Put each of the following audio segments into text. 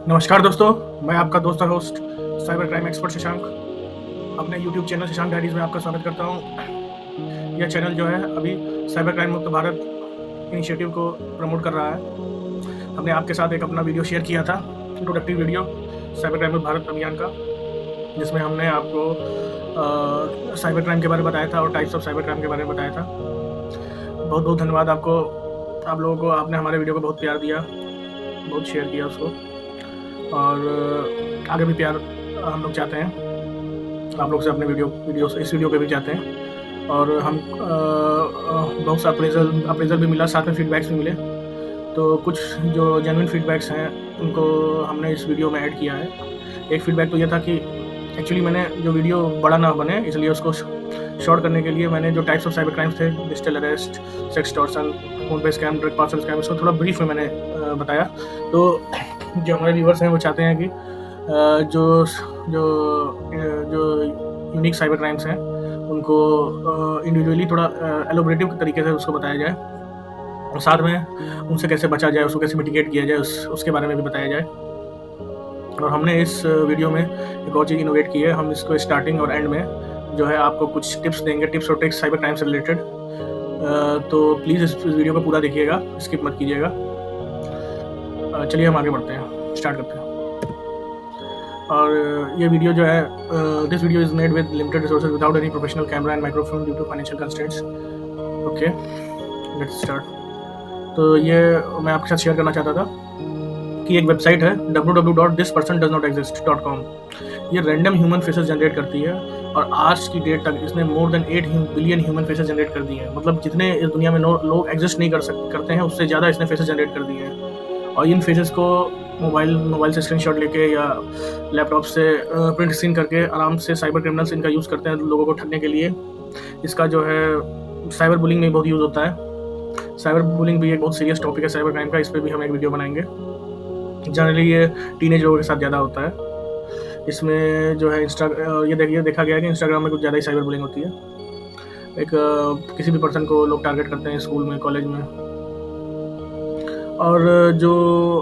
नमस्कार दोस्तों, मैं आपका दोस्त और host cyber crime expert Shashank अपने यूट्यूब चैनल शशांक डायरीज में आपका स्वागत करता हूँ। यह चैनल जो है अभी साइबर क्राइम मुक्त भारत इनिशिएटिव को प्रमोट कर रहा है। हमने आपके साथ एक अपना वीडियो शेयर किया था, इंट्रोडक्टरी वीडियो साइबर क्राइम मुक्त भारत अभियान का, जिसमें हमने आपको साइबर क्राइम के बारे में बताया था और टाइप्स ऑफ साइबर क्राइम के बारे में बताया था। बहुत बहुत धन्यवाद आपको, आप लोगों को। आपने हमारे वीडियो को बहुत प्यार दिया, बहुत शेयर किया उसको, और आगे भी प्यार हम लोग चाहते हैं आप लोग से। अपने वीडियो इस वीडियो पे भी चाहते हैं, और हम बहुत सा अप्रेजल भी मिला, साथ में फीडबैक्स भी मिले। तो कुछ जो जेन्युइन फीडबैक्स हैं उनको हमने इस वीडियो में ऐड किया है। एक फीडबैक तो ये था कि एक्चुअली मैंने जो वीडियो बड़ा ना बने, इसलिए उसको शॉर्ट करने के लिए मैंने जो टाइप्स ऑफ साइबर क्राइम्स थे, डिजिटल अरेस्ट, सेक्सटॉर्शन, फोन पे स्कैम, ड्रग पार्सल स्कैम, इसको थोड़ा ब्रीफ में मैंने बताया। तो जो हमारे व्यूवर्स हैं वो चाहते हैं कि जो जो जो यूनिक साइबर क्राइम्स हैं उनको इंडिविजुअली थोड़ा एलोबरेटिव तरीके से उसको बताया जाए, और साथ में उनसे कैसे बचा जाए, उसको कैसे मिटिगेट किया जाए, उसके बारे में भी बताया जाए। और हमने इस वीडियो में एक और चीज़ इनोवेट की है। हम इसको स्टार्टिंग और एंड में जो है आपको कुछ टिप्स देंगे, टिप्स और ट्रिक्स साइबर क्राइम से रिलेटेड। तो प्लीज़ इस वीडियो को पूरा देखिएगा, स्किप मत कीजिएगा। चलिए हम आगे बढ़ते हैं, स्टार्ट करते हैं। और ये वीडियो जो है, this video is made with limited resources without any professional camera and microphone due to financial constraints. Okay, let's start. तो ये मैं आपके साथ शेयर करना चाहता था कि एक वेबसाइट है www.thispersondoesnotexist.com। ये रैंडम ह्यूमन फेसेस जनरेट करती है, और आज की डेट तक इसने more than 8 billion human faces generate कर दिए हैं। मतलब जितने इस दुनिया में लोग एग्जिस्ट नहीं करते हैं, उससे ज़्यादा इसने फेसेस जनरेट कर दिए हैं। और इन फेसेस को मोबाइल से स्क्रीनशॉट लेके या लैपटॉप से प्रिंट स्क्रीन करके आराम से साइबर क्रिमिनल्स इनका यूज़ करते हैं लोगों को ठगने के लिए। इसका जो है साइबर बुलिंग में बहुत यूज़ होता है। साइबर बुलिंग भी एक बहुत सीरियस टॉपिक है साइबर क्राइम का, इस पर भी हम एक वीडियो बनाएंगे। जनरली ये टीनेज लोगों के साथ ज़्यादा होता है। इसमें जो है ये देखा गया है कि इंस्टाग्राम में कुछ ज़्यादा ही साइबर बुलिंग होती है। एक किसी भी पर्सन को लोग टारगेट करते हैं स्कूल में, कॉलेज में। और जो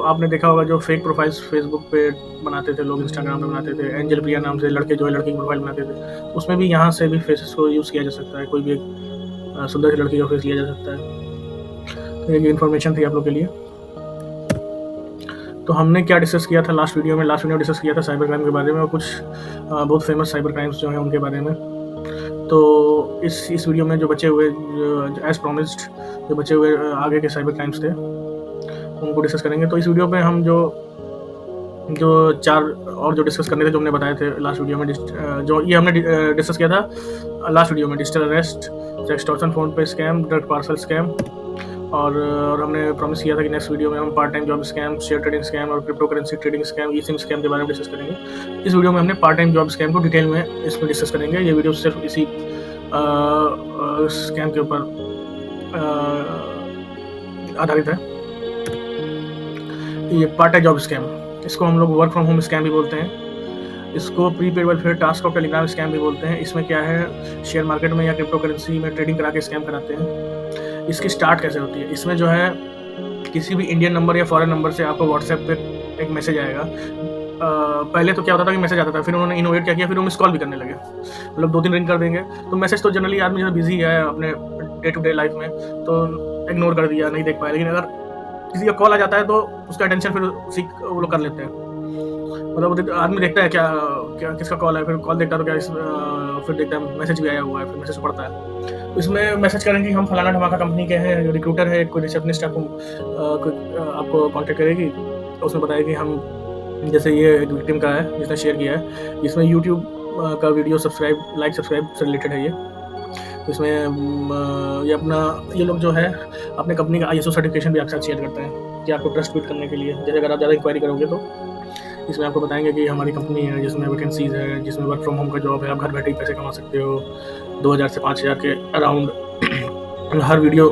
आपने देखा होगा, जो फेक प्रोफाइल्स फेसबुक पे बनाते थे लोग, इंस्टाग्राम पे बनाते थे, एंजल प्रिया नाम से लड़के जो है लड़की की प्रोफाइल बनाते थे, तो उसमें भी यहाँ से भी फेसेस को यूज़ किया जा सकता है। कोई भी एक सुंदर सी लड़की का फेस लिया जा सकता है। तो ये इन्फॉर्मेशन थी आप लोग के लिए। तो हमने क्या डिस्कस किया था लास्ट वीडियो में डिस्कस किया था साइबर क्राइम के बारे में, और कुछ बहुत फेमस साइबर क्राइम्स जो हैं उनके बारे में। तो इस वीडियो में जो बचे हुए, एज प्रॉमिस्ड, जो बचे हुए आगे के साइबर क्राइम्स थे उनको डिस्कस करेंगे। तो इस वीडियो में हम जो चार और जो डिस्कस करने थे, जो हमने बताए थे लास्ट वीडियो में, जो ये हमने डिस्कस किया था लास्ट वीडियो में, डिजिटल अरेस्ट, एक्सटॉर्शन, फोन पे स्कैम, ड्रग पार्सल स्कैम, और हमने प्रॉमिस किया था कि नेक्स्ट वीडियो में हम part time job scam, share trading scam और क्रिप्टो करेंसी ट्रेडिंग स्कैम, ई सिम स्कैम के बारे में डिस्कस करेंगे। इस वीडियो में हमने पार्ट टाइम जॉब स्कैम को डिटेल में इसमें डिस्कस करेंगे। ये वीडियो सिर्फ इसी स्कैम के ऊपर आधारित है। ये पार्ट टाइम जॉब स्कैम, इसको हम लोग वर्क फ्रॉम होम स्कैम भी बोलते हैं। इसको prepaid welfare task of Telegram scam भी बोलते हैं। इसमें क्या है, शेयर मार्केट में या क्रिप्टो करेंसी में ट्रेडिंग करा के स्कैम कराते हैं। इसकी स्टार्ट कैसे होती है? इसमें जो है किसी भी इंडियन नंबर या फॉरेन नंबर से आपको व्हाट्सएप पे एक मैसेज आएगा। पहले तो क्या होता था कि मैसेज आता था, फिर उन्होंने इनोवेट क्या किया, फिर वो मिस कॉल भी करने लगे। मतलब 2-3 रिंग कर देंगे तो मैसेज तो जनरली आदमी जो बिजी है अपने डे टू डे लाइफ में, तो इग्नोर कर दिया, नहीं देख पाया। लेकिन अगर किसी का कॉल आ जाता है तो उसका अटेंशन फिर वो लोग कर लेते हैं। मतलब आदमी देखता है क्या किसका कॉल है, फिर कॉल देखता है तो फिर देखता है मैसेज भी आया हुआ है, फिर मैसेज पढ़ता है। तो इसमें मैसेज करेंगे कि हम फलाना ढमाका कंपनी के हैं, रिक्रूटर है, कोई रिसेप्शनिस्ट आपको कॉन्टेक्ट करेगी, तो उसमें बताएगी हम, जैसे ये एक विक्टिम का है जिसने शेयर किया है, इसमें यूट्यूब का वीडियो सब्सक्राइब से रिलेटेड है ये। तो इसमें ये लोग जो है अपने कंपनी का ISO सर्टिफिकेशन भी आपके साथ शेयर करते हैं कि आपको ट्रस्ट बिल्ड करने के लिए। जैसे अगर आप ज़्यादा इंक्वायरी करोगे तो इसमें आपको बताएंगे कि हमारी कंपनी है जिसमें वैकेंसीज़ है, जिसमें वर्क फ्रॉम होम का जॉब है, आप घर बैठे ही पैसे कमा सकते हो 2000 से 5000 के अराउंड। हर वीडियो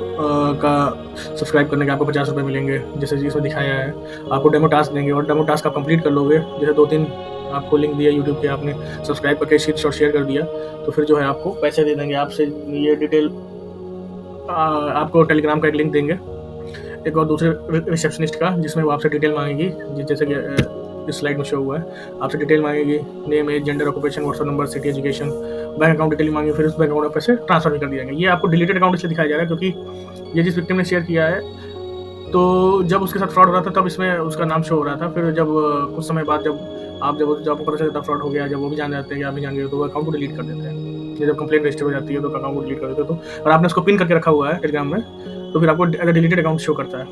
का सब्सक्राइब करने के आपको 50 रुपये मिलेंगे, जैसे इसमें दिखाया है। आपको डेमो टास्क देंगे, और डेमो टास्क आप कंप्लीट कर लोगे, जैसे 2-3 आपको लिंक दिया यूट्यूब पे, आपने सब्सक्राइब करके स्क्रीनशॉट शेयर कर दिया, तो फिर जो है आपको पैसे दे देंगे। आपसे ये डिटेल आपको टेलीग्राम का एक लिंक देंगे, एक और दूसरे रिसेप्शनिस्ट का, जिसमें वो आपसे डिटेल मांगेगी, जैसे कि इस स्लाइड में शो हुआ है। आपसे डिटेल मांगेगी, name, age, gender, occupation, WhatsApp number, city, education, bank account detail मांगेगी, फिर उस बैंक अकाउंट में पैसे ट्रांसफर भी कर दिए जाएंगे। ये आपको डिलीटेड अकाउंट इसलिए दिखाया जा रहा है क्योंकि ये जिस विक्टिम ने शेयर किया है, तो जब उसके साथ फ्रॉड हो रहा था तब इसमें उसका नाम शो हो रहा था। फिर जब कुछ समय बाद जब आपको पता चलता फ्रॉड हो गया, जब वो भी जान जाते हैं कि आप भी जान गए, तो वो अकाउंट को डिलीट कर देते हैं। ये जब कंप्लेंट रजिस्टर हो जाती है तो अकाउंट को डिलीट कर देते हैं। तो और आपने उसको पिन करके रखा हुआ है टेलीग्राम में, तो फिर आपको डिलीटेड अकाउंट शो करता है।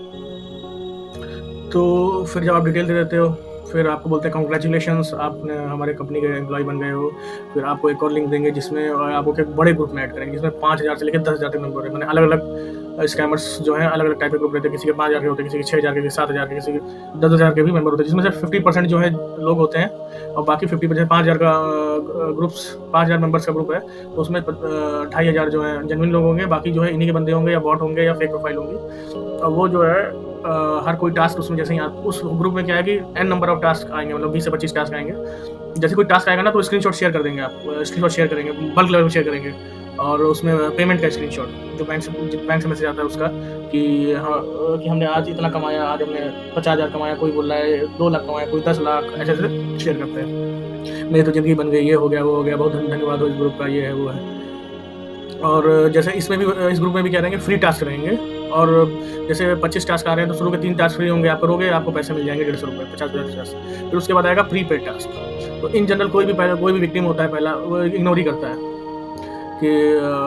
तो फिर जब आप डिटेल दे देते हो, फिर आपको बोलते हैं कॉन्ग्रेचुलेशंस, आपने हमारे कंपनी के एम्प्लॉय बन गए हो। फिर आपको एक और लिंक देंगे जिसमें आपको एक बड़े ग्रुप में ऐड करेंगे, जिसमें 5,000 से लेकर 10,000 तक मेंबर है। मैंने अलग अलग स्कैमर्स जो हैं अलग अलग टाइप के ग्रुप रहते हैं, किसी के 5,000 के होते हैं, किसी के 6,000 के, 7,000 के, किसी के 10,000 के भी मेंबर होते हैं, जिसमें से 50% जो है लोग होते हैं और बाकी 50% 5,000 का ग्रुप्स 5,000 मेंबर्स का ग्रुप है, तो उसमें 2,500 जो है जेन्युइन लोग होंगे, बाकी जो है इन्हीं के बंदे होंगे या बॉट होंगे या फेक प्रोफाइल होंगी। और वो जो है हर कोई टास्क उसमें, जैसे ही उस ग्रुप में क्या है कि n नंबर ऑफ टास्क आएंगे, मतलब 20 से 25 टास्क आएंगे। जैसे कोई टास्क आएगा ना तो स्क्रीनशॉट शेयर कर देंगे, आप स्क्रीनशॉट शेयर करेंगे, बल्क लेवल में शेयर करेंगे, और उसमें पेमेंट का स्क्रीनशॉट जो बैंक से मैसेज आता है उसका कि हाँ कि हमने आज इतना कमाया, आज हमने 50,000 कमाया, कोई बोल रहा है 2 लाख कमाया, कोई 10 लाख, ऐसे ऐसे शेयर करते हैं। मेरी तो ज़िंदगी बन गई, ये हो गया, वो हो गया, बहुत धन्यवाद हो इस ग्रुप का, ये है वो है। और जैसे इसमें भी, इस ग्रुप में भी क्या रहेंगे, फ्री टास्क रहेंगे। और जैसे 25 टास्क आ रहे हैं तो शुरू के 3 टास्क फ्री होंगे, आप करोगे आपको पैसे मिल जाएंगे 150 रुपये, 50-50। फिर उसके बाद आएगा प्रीपेड टास्क। तो इन जनरल कोई भी विक्टिम होता है पहला वो इग्नोर ही करता है कि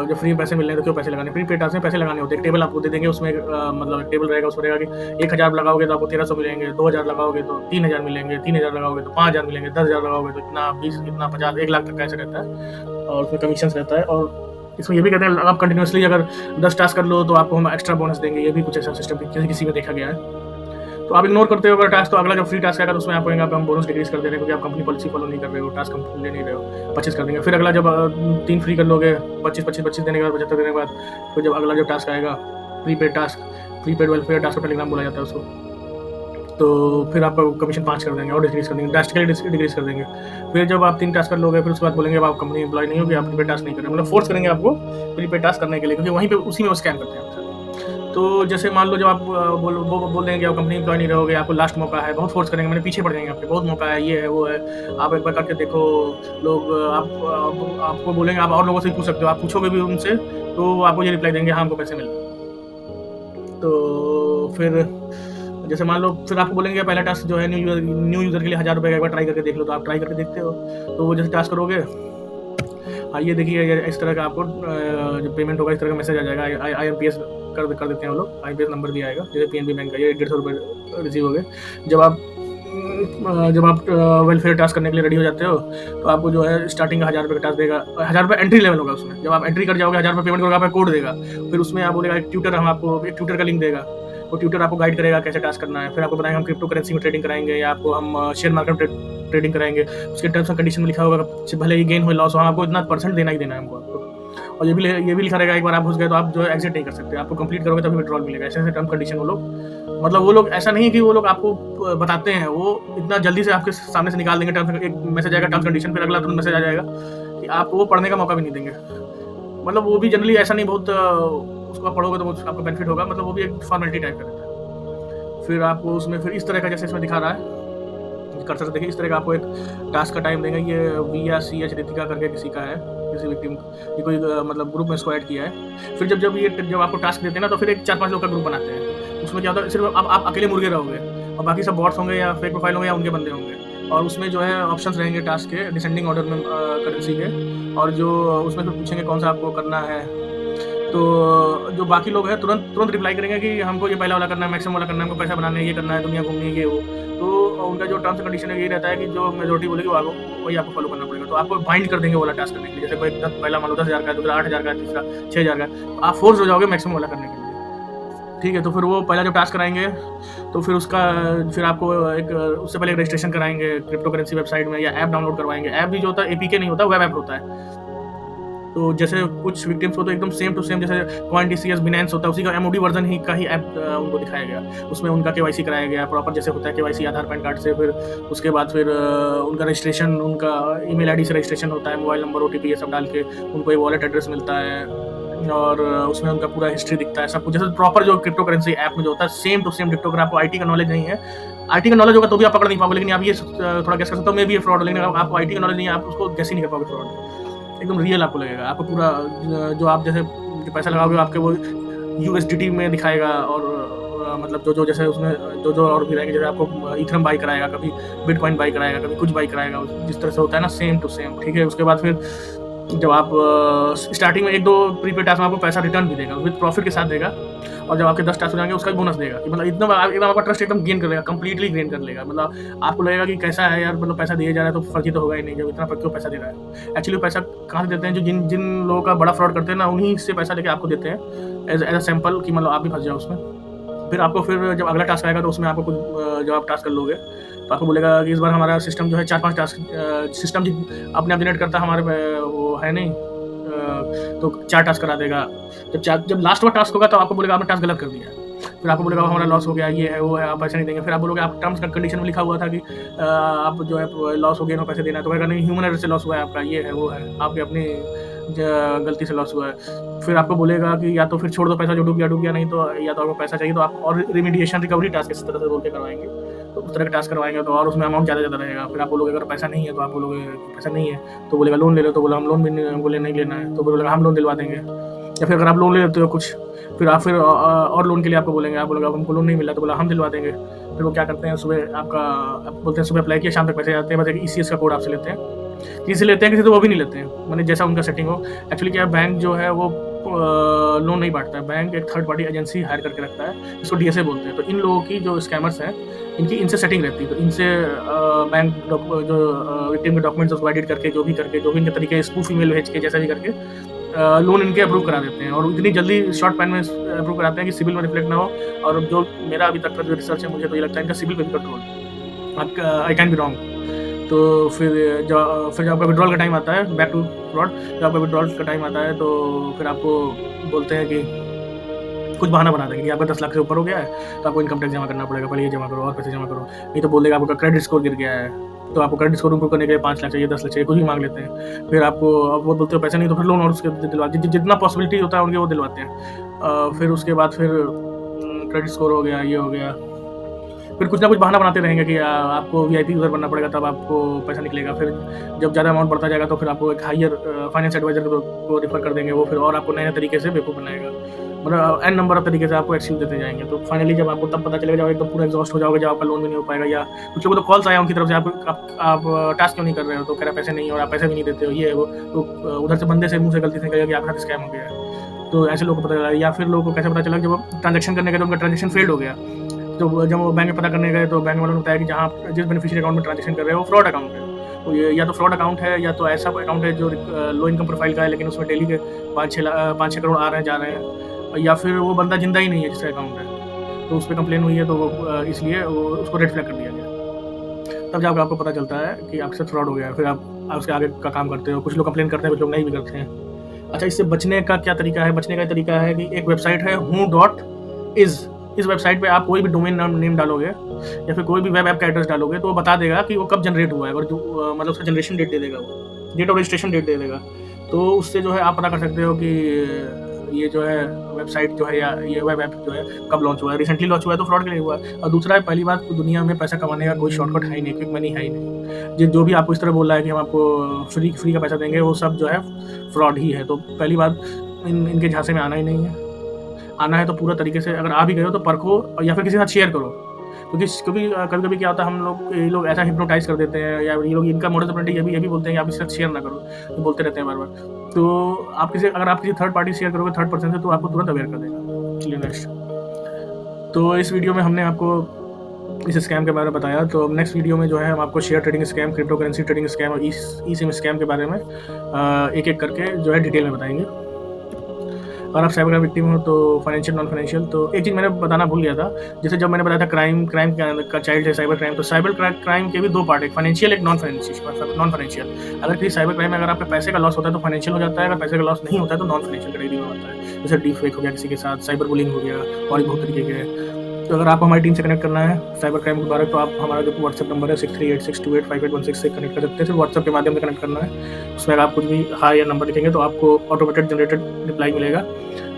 जब फ्री में पैसे मिल रहे हैं तो क्यों पैसे लगाने। प्रीपेड टास्क में पैसे लगाने होते हैं। टेबल आपको दे देंगे, उसमें मतलब एक टेबल रहेगा, उसमें रहेगा कि 1,000 लगाओगे तो आपको 1,300 मिलेंगे, 2,000 लगाओगे तो 3,000 मिलेंगे, 3,000 लगाओगे तो 5,000 मिलेंगे, 10,000 लगाओगे तो इतना, 20, इतना, 50, 1 लाख तक का ऐसे रहता है। और उसमें कमीशन रहता है। और इसमें ये भी कहते हैं आप कंटिन्यूसली अगर 10 टास्क कर लो तो आपको हम एक्स्ट्रा बोनस देंगे। ये भी कुछ ऐसा सिस्टम किसी में देखा गया है। तो आप इग्नोर करते हो अगर टास्क, तो अगला जब फ्री टास्क आएगा तो उसमें आप कहेंगे हम बोनस डिक्रीज कर दे रहे हैं क्योंकि आप कंपनी पॉलिसी फॉलो नहीं कर रहे हो, टास्क ले नहीं रहे हो, 25 कर देंगे। फिर अगला जब 3 फ्री कर लोगे, 25 देने के बाद, 75 देने के बाद, फिर जब अगला जब टास्क आएगा prepaid task, prepaid welfare task का टेलीग्राम बोला जाता है उसको, तो फिर आपका कमीशन 5 कर देंगे और डिक्रीज कर देंगे, ड्रास्टिकली डिक्रीज कर देंगे। फिर जब आप 3 टास्क कर लोगे, फिर उसके बाद बोलेंगे अब आप कंपनी एम्प्लॉय नहीं हो कि आप प्रीपेड टास्क नहीं करें, मतलब फोर्स करेंगे आपको प्रीपेड टास्क करने के लिए, क्योंकि वहीं पे उसी में वो स्कैम करते हैं। तो जैसे मान लो जब आप बोल देंगे आप कंपनी एम्प्लॉय नहीं रहोगे, आपको लास्ट मौका है, बहुत फोर्स करेंगे, मैंने पीछे पड़ जाएंगे आपके, बहुत मौका है, ये है वो है, आप एक बार करके देखो। लोग आपको बोलेंगे, आप और लोगों से पूछ सकते हो, आप पूछोगे भी उनसे तो आपको ये रिप्लाई देंगे हाँ हमको पैसे मिल रहे। तो फिर जैसे मान लो फिर आपको बोलेंगे पहला टास्क जो है न्यू यूज़र के लिए 1,000 रुपये का एक बार ट्राई करके देख लो, तो आप ट्राई करके देखते हो। तो वो जैसे टास्क करोगे, हाँ ये देखिए इस तरह का आपको जो पेमेंट होगा इस तरह का मैसेज आ जाएगा। IMPS कर देते हैं वो लोग, IMPS नंबर दिया आएगा, जैसे PNB बैंक का, ये 150 रुपये रिसीव हो गए। जब आप वेलफेयर टास्क करने के लिए रेडी हो जाते हो तो आपको जो है स्टार्टिंग का 1,000 रुपये का टास्क देगा। 1,000 रुपये एंट्री लेवल होगा उसमें। जब आप एंट्री कर जाओगे 1,000 रुपये पेमेंट करोगे, आपको कोड देगा। फिर उसमें आप बोलेगा एक ट्यूटर का लिंक देगा, वो ट्यूटर आपको गाइड करेगा कैसे टास्क करना है। फिर आपको बताएंगे हम क्रिप्टो करेंसी में ट्रेडिंग कराएंगे या आपको हम शेयर मार्केट में ट्रेडिंग कराएंगे। उसके टर्म्स एंड कंडीशन में लिखा होगा भले ही गेन हो लॉस हो, आपको इतना % देना ही देना है हमको आपको। और ये भी लिखा रहेगा एक बार आप घुस गए तो आप जो है एग्जिट नहीं कर सकते, आपको कंप्लीट करोगे तभी विड्रॉल मिलेगा। ऐसे टर्म कंडीशन वो लोग ऐसा नहीं है कि वो लोग आपको बताते हैं, वो इतना जल्दी से आपके सामने से निकाल देंगे। एक मैसेज आएगा टर्म कंडीशन, फिर अगला तुरंत मैसेज आ जाएगा कि आपको वो पढ़ने का मौका भी नहीं देंगे। मतलब वो भी जनरली ऐसा नहीं, बहुत उसको आप पढ़ोगे तो आपको बेनिफिट होगा, मतलब वो भी एक फॉर्मेलिटी टाइप का रहता है। फिर आपको उसमें फिर इस तरह का जैसे इसमें दिखा रहा है कर्सर से देखिए, इस तरह का आपको एक टास्क का टाइम देंगे। ये VCH रितिका करके किसी का है, किसी विक्टिम, ये कोई मतलब ग्रुप में इसको ऐड किया है। फिर जब आपको टास्क देते हैं ना तो फिर एक 4-5 लोग का ग्रुप बनाते हैं। उसमें क्या होता है, सिर्फ आप अकेले मुर्गे रहोगे और बाकी सब बॉट्स होंगे या फेक प्रोफाइल होंगे या उनके बंदे होंगे। और उसमें जो है ऑप्शंस रहेंगे टास्क के डिसेंडिंग ऑर्डर में करेंसी के, और जो उसमें फिर पूछेंगे कौन सा आपको करना है। तो जो बाकी लोग हैं तुरंत रिप्लाई करेंगे कि हमको ये पहला वाला करना है, मैक्सिमम वाला करना है, हमको पैसा बनाना है, ये करना है, दुनिया घूमनी है, ये वो। तो उनका जो टर्म्स एंड कंडीशन है यही रहता है कि जो मेजोरिटी बोलेगी वही आपको फॉलो करना पड़ेगा। तो आपको बाइंड कर देंगे वो वाला टास्क करने के लिए। जैसे कोई पहला मान लो 10,000 का है, दूसरा 8,000 का है, तीसरा 6,000 का है, तो आप फोर्स हो जाओगे मैक्सिमम वाला करने के लिए। ठीक है, तो फिर वो पहला जब टास्क कराएंगे तो फिर आपको उससे पहले रजिस्ट्रेशन कराएंगे क्रिप्टो करेंसी वेबसाइट में, या ऐप डाउनलोड करवाएंगे। ऐप भी जो होता है APK नहीं होता, वेब ऐप होता है। तो जैसे कुछ विक्टिम्स को तो एकदम सेम टू सेम जैसे CoinDCS, Binance होता है, उसी का MOD वर्जन का ही ऐप उनको दिखाया गया। उसमें उनका KYC कराया गया प्रॉपर, जैसे होता है KYC आधार पैन कार्ड से। फिर उसके बाद उनका रजिस्ट्रेशन, उनका ईमेल ID से रजिस्ट्रेशन होता है, मोबाइल नंबर, OTP ये सब डाल के उनको एक वॉलेट एड्रेस मिलता है, और उसमें उनका पूरा हिस्ट्री दिखता है, सब कुछ जैसे प्रॉपर जो क्रिप्टो करेंसी ऐप में जो होता है सेम टू सेम डिक्टो। अगर आपको IT का नॉलेज नहीं है आईटी का नॉलेज होगा तो भी आप पकड़ नहीं पाओगे, लेकिन आप ये थोड़ा गेस कर सकते हो मे बी ये फ्रॉड है, लेकिन अगर आपको आईटी का नॉलेज नहीं है आप उसको गेस ही नहीं कर पाओगे फ्रॉड। एकदम रियल आपको लगेगा, आपको पूरा जो आप जैसे जो पैसा लगाओगे आपके वो यूएसडीटी में दिखाएगा, और मतलब जो जैसे उसमें जो और भी रहेंगे, जैसे आपको इथरम बाई कराएगा, कभी बिटकॉइन बाई कराएगा, कभी कुछ बाई कराएगा, जिस तरह से होता है ना सेम टू सेम, ठीक है। उसके बाद फिर जब आप स्टार्टिंग में 1-2 प्रीपेड टास्क में आपको पैसा रिटर्न भी देगा, विद प्रॉफिट के साथ देगा, और जब आपके 10 टास्क हो जाएंगे उसका भी बोनस देगा, कि मतलब एकदम आपका ट्रस्ट एकदम गेन कर लेगा, कंप्लीटली गेन कर लेगा। मतलब आपको लगेगा कि कैसा है यार, मतलब पैसा दिया जा रहा है तो फर्जी तो होगा ही नहीं, जब इतना क्यों पैसा दे रहा है। एक्चुअली पैसा कहाँ से देते हैं, जो जिन जिन लोगों का बड़ा फ्रॉड करते हैं ना, उन्हीं से पैसा लेके आपको देते हैं एज अ सैम्पल, कि मतलब आप भी फंस जाओ उसमें। फिर आपको फिर जब अगला टास्क आएगा तो उसमें आपको कुछ जब आप टास्क कर लोगे तो आपको बोलेगा कि इस बार हमारा सिस्टम जो है 4-5 टास्क सिस्टम अपने आप जनरेट करता है, हमारे वो है नहीं, तो 4 टास्क करा देगा। जब लास्ट वाला टास्क होगा तो आपको बोलेगा आपने टास्क गलत कर दिया है। फिर आपको बोलेगा हमारा लॉस हो गया, ये है वो है, आप पैसे नहीं देंगे। फिर आप बोलोगे आप टर्म्स एंड कंडीशन में लिखा हुआ था कि आप जो है लॉस हो गया ना पैसे देना है, तो कहेगा नहीं ह्यूमन एरर से लॉस हुआ है आपका, ये है वो है, आपकी अपनी गलती से लॉस हुआ है। फिर आपको बोलेगा कि या तो फिर छोड़ दो पैसा, जो डूब गया, नहीं तो या तो आपको पैसा चाहिए तो आप और रिमीडिएशन रिकवरी टास्क इस तरह से बोल के करवाएंगे, तो उस तरह के टास्क करवाएंगे तो और उसमें अमाउंट ज़्यादा रहेगा। फिर आप बोलोगे अगर पैसा नहीं है तो आप बोलोगे पैसा नहीं है, तो बोलेगा लोन ले लो, तो बोला हम लोन भी नहीं लेना है, तो बोलेगा हम लोन दिलवा देंगे। या फिर अगर आप लोन ले लेते हो कुछ, फिर आप फिर और लोन के लिए आपको बोलेंगे, आप बोलोगे हमको लोन नहीं मिला, तो बोला हम दिलवा देंगे। फिर वो क्या करते हैं, सुबह आप बोलते हैं सुबह अप्लाई किया, शाम तक पैसे आते हैं, बस एक ECS का कोड आपसे लेते हैं, किसी लेते हैं किसी तो वो भी नहीं लेते हैं, मैंने जैसा उनका सेटिंग हो। एक्चुअली क्या बैंक जो है वो लोन नहीं बांटता है, बैंक एक थर्ड पार्टी एजेंसी हायर करके रखता है, इसको DSA बोलते हैं। तो इन लोगों की जो स्कैमर्स हैं इनसे सेटिंग रहती है, तो इनसे बैंक जो विक्टिम के डॉक्यूमेंट्स उसको एडिट करके जो भी इनके तरीके स्पूफ ईमेल भेज के जैसा भी करके लोन इनके अप्रूव करा देते हैं, और इतनी जल्दी शॉर्ट टाइम में अप्रूव कराते हैं कि सिविल में रिफ्लेक्ट ना हो। और जो मेरा अभी तक का जो रिसर्च है, मुझे तो ये लगता है इनका सिविल पे भी control, I can be wrong. तो फिर जब आपका विड्रॉल का टाइम आता है, बैक टू फ्रॉड, जब आपका विड्रॉल का टाइम आता है तो फिर आपको बोलते हैं कि कुछ बहाना बना देंगे कि आपका 10 लाख से ऊपर हो गया है तो आपको इनकम टैक्स जमा करना पड़ेगा, पहले ये जमा करो और पैसे जमा करो, नहीं तो बोल देगा आपका क्रेडिट स्कोर गिर गया है, तो आपको क्रेडिट स्कोर इम्प्रूव करने के लिए 5 लाख चाहिए, 10 लाख चाहिए, कुछ भी मांग लेते हैं। फिर आपको वो बोलते हो पैसे नहीं, तो फिर लोन और उसके दिलवाते हैं, जितना पॉसिबिलिटी होता है उनके वो दिलवाते हैं। फिर उसके बाद फिर क्रेडिट स्कोर हो गया, ये हो गया, फिर कुछ ना कुछ बहाना बनाते रहेंगे कि आपको VIP यूज़र बनना पड़ेगा तब आपको पैसा निकलेगा। फिर जब ज़्यादा अमाउंट बढ़ता जाएगा तो फिर आपको एक हायर फाइनेंस एडवाइजर को रेफर कर देंगे, वो फिर और आपको नए तरीके से बेवकूफ़ बनाएगा, मतलब एन नंबर ऑफ तरीके से आपको एक्सक्यूज़ देते जाएंगे। तो फाइनली जब आपको तब पता चलेगा, जब एकदम पूरा एग्जॉस्ट हो जाओगे, जब आपका लोन भी नहीं हो पाएगा, या कुछ लोगों को तो कॉल्स आया उनकी तरफ से आप टास्क क्यों नहीं कर रहे हो, तो कह रहा पैसे नहीं है और आप पैसे भी नहीं देते हो, ये है वो, तो उधर से बंदे से मुँह से गलती से कहेगा कि आपके साथ स्कैम हो गया है। तो ऐसे लोगों को पता चला। या फिर लोगों को कैसे पता चला, जब ट्रांजेक्शन करने गए तो उनका ट्रांजेक्शन फेल्ड हो गया, तो जब वो बैंक में पता करने गए तो बैंक वालों ने बताया कि जहाँ जिस बेनिफिशियरी अकाउंट में ट्रांजेक्शन कर रहे हो वो फ्रॉड अकाउंट है। तो ये या तो फ्रॉड अकाउंट है, या तो ऐसा अकाउंट है जो लो इनकम प्रोफाइल का है, लेकिन उसमें डेली के 5-6 करोड़ आ रहे हैं जा रहे हैं, या फिर वो बंदा जिंदा ही नहीं है जिसका अकाउंट है, तो उस पर कंप्लेन हुई है, तो वो इसलिए वो उसको रेड फ्लैग कर दिया गया। तब जाकर आपको पता चलता है कि आपके साथ फ्रॉड हो गया है, फिर आप उसके आगे का काम करते हो। कुछ लोग कंप्लेन करते हैं, कुछ लोग नहीं भी करते हैं। अच्छा, इससे बचने का क्या तरीका है? बचने का तरीका है कि एक वेबसाइट है who.is, इस वेबसाइट पे आप कोई भी डोमेन नेम डालोगे या फिर कोई भी वेब ऐप का एड्रेस डालोगे तो वो बता देगा कि वो कब जनरेट हुआ है, और मतलब उसका जनरेशन डेट दे देगा, वो डेट ऑफ रजिस्ट्रेशन डेट दे देगा। तो उससे जो है आप पता कर सकते हो कि ये जो है वेबसाइट जो है या ये वेब ऐप जो है कब लॉन्च हुआ है, रिसेंटली लॉन्च हुआ है तो फ्रॉड के लिए हुआ है। और दूसरा है, पहली बात, दुनिया में पैसा कमाने का कोई शॉर्टकट है ही नहीं, क्विक मनी है ही नहीं। जो भी आपको इस तरह बोल रहा है कि हम आपको फ्री का पैसा देंगे, वो सब जो है फ्रॉड ही है। तो पहली बात, इनके झांसे में आना ही नहीं है। आना है तो पूरा तरीके से, अगर आ भी गए हो तो परखो, या फिर किसी के साथ शेयर करो, क्योंकि कभी-कभी क्या होता है, ये लोग ऐसा हिप्नोटाइज़ कर देते हैं, या ये लोग, इनका मोडस ऑपरेंडी ये भी बोलते हैं कि आप इसके साथ शेयर ना करो, ये बोलते रहते हैं बार-बार। तो अगर आप किसी थर्ड पार्टी शेयर करोगे, थर्ड पर्सन से, तो आपको तुरंत अवेयर कर देगा। चलिए नेक्स्ट। तो इस वीडियो में हमने आपको इस स्कैम के बारे में बताया। तो नेक्स्ट वीडियो में जो है हम आपको share trading scam, crypto currency trading scam और ई-सिम स्कैम के बारे में एक-एक करके जो है डिटेल में बताएंगे। अगर आप साइबर क्राइम विक्टिम हो तो फाइनेंशियल, नॉन फाइनेंशियल, तो एक चीज़ मैंने बताना भूल गया था, जैसे जब मैंने बताया था क्राइम का चाइल्ड है साइबर क्राइम, तो साइबर क्राइम के भी 2 पार्ट है, फाइनेंशियल, एक नॉन फाइनेंशियल। अगर किसी साइबर क्राइम में अगर आपके पैसे का लॉस होता है तो फाइनेंशियल हो जाता है, अगर पैसे का लॉस नहीं होता है तो नॉन फाइनेंशियल कैटेगरी में होता है। जैसे डीप फेक हो गया किसी के साथ, साइबर बुलिंग हो गया, और भी बहुत तरीके के हैं। तो अगर आपको हमारी टीम से कनेक्ट करना है साइबर क्राइम के बारे में, तो आप हमारा जो व्हाट्सएप नंबर है 6386285816 से कनेक्ट कर सकते हैं। सिर्फ व्हाट्सएप के माध्यम से कनेक्ट करना है। उसमें अगर आप कुछ भी हाई या नंबर लिखेंगे तो आपको ऑटोमेटेड जनरेटेड रिप्लाई मिलेगा।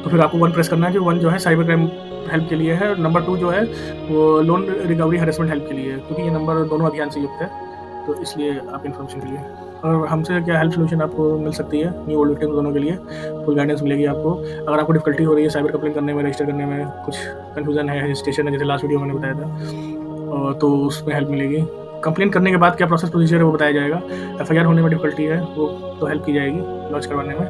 तो फिर आपको 1 प्रेस करना है कि 1 जो है साइबर क्राइम हेल्प के लिए है, और नंबर 2 जो है वो लोन रिकवरी हैरेसमेंट हेल्प के लिए है, क्योंकि ये नंबर दोनों अभियान से युक्त है, तो इसलिए आपकी इन्फॉर्मेशन के लिए। और हमसे क्या हेल्प सोल्यूशन आपको मिल सकती है, न्यू ओल्ड विक्टिम्स दोनों के लिए फुल गाइडेंस मिलेगी आपको। अगर आपको डिफिकल्टी हो रही है साइबर कंप्लेंट करने में, रजिस्टर करने में, कुछ कन्फ्यूजन है, हेजिटेशन है, जैसे लास्ट वीडियो मैंने बताया था, तो उसमें हेल्प मिलेगी। कंप्लेंट करने के बाद क्या प्रोसेस प्रोसीजर है वो बताया जाएगा। एफआईआर होने में डिफिकल्टी है वो तो हेल्प की जाएगी लॉन्च करवाने में।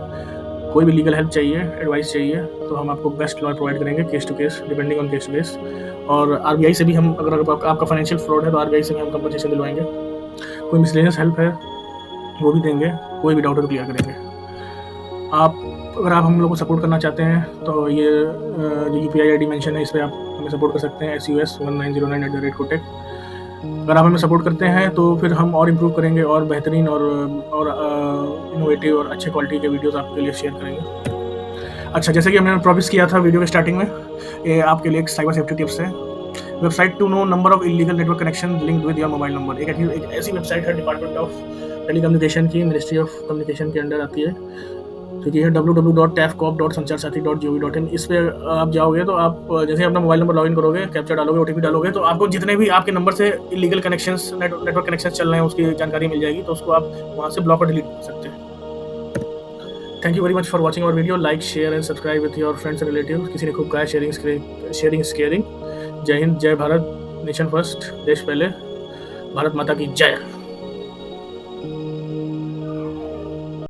कोई भी लीगल हेल्प चाहिए, एडवाइस चाहिए, तो हम आपको बेस्ट लॉयर प्रोवाइड करेंगे case to case, depending on case to case. और आरबीआई से भी हम, अगर आपका फाइनेंशियल फ्रॉड है तो आरबीआई से भी हम कंपनसेशन दिलवाएंगे। कोई मिसलेनियस हेल्प है वो भी देंगे, कोई भी डाउट है तो क्लियर करेंगे। अगर आप हम लोग को सपोर्ट करना चाहते हैं तो ये जो यूपीआई आईडी मेंशन है इस पर आप हमें सपोर्ट कर सकते हैं, SUS1909@kotek। अगर आप हमें सपोर्ट करते हैं तो फिर हम और इम्प्रूव करेंगे, और बेहतरीन और इनोवेटिव और अच्छे क्वालिटी के वीडियोस आपके लिए शेयर करेंगे। अच्छा, जैसे कि हमने प्रॉमिस किया था वीडियो के स्टार्टिंग में, ये आपके लिए एक साइबर सेफ्टी टिप्स है। Website to know number of illegal network connection linked with your mobile number. एक ऐसी वेबसाइट है डिपार्टमेंट ऑफ टेलीकम्युनिकेशन की, मिनिस्ट्री ऑफ कम्युनिकेशन के अंडर आती है, तो ये है www.tafcop.sanchar-sathi.gov.in। इस पे आप जाओगे तो आप जैसे अपना मोबाइल नंबर लॉगिन करोगे, कैप्चा डालोगे, ओटीपी डालोगे, तो आपको जितने भी आपके नंबर से इलीगल कनेक्शंस, नेटवर्क कनेक्शंस चल रहे हैं उसकी जानकारी मिल जाएगी, तो उसको आप वहाँ से ब्लॉक और डिलीट कर सकते हैं। Thank you very much for watching our video. Like, share and subscribe with your friends and relative. किसी ने खूब कहा शेयरिंग इज केयरिंग। जय हिंद, जय भारत, नेशन फर्स्ट, देश पहले, भारत माता की जय।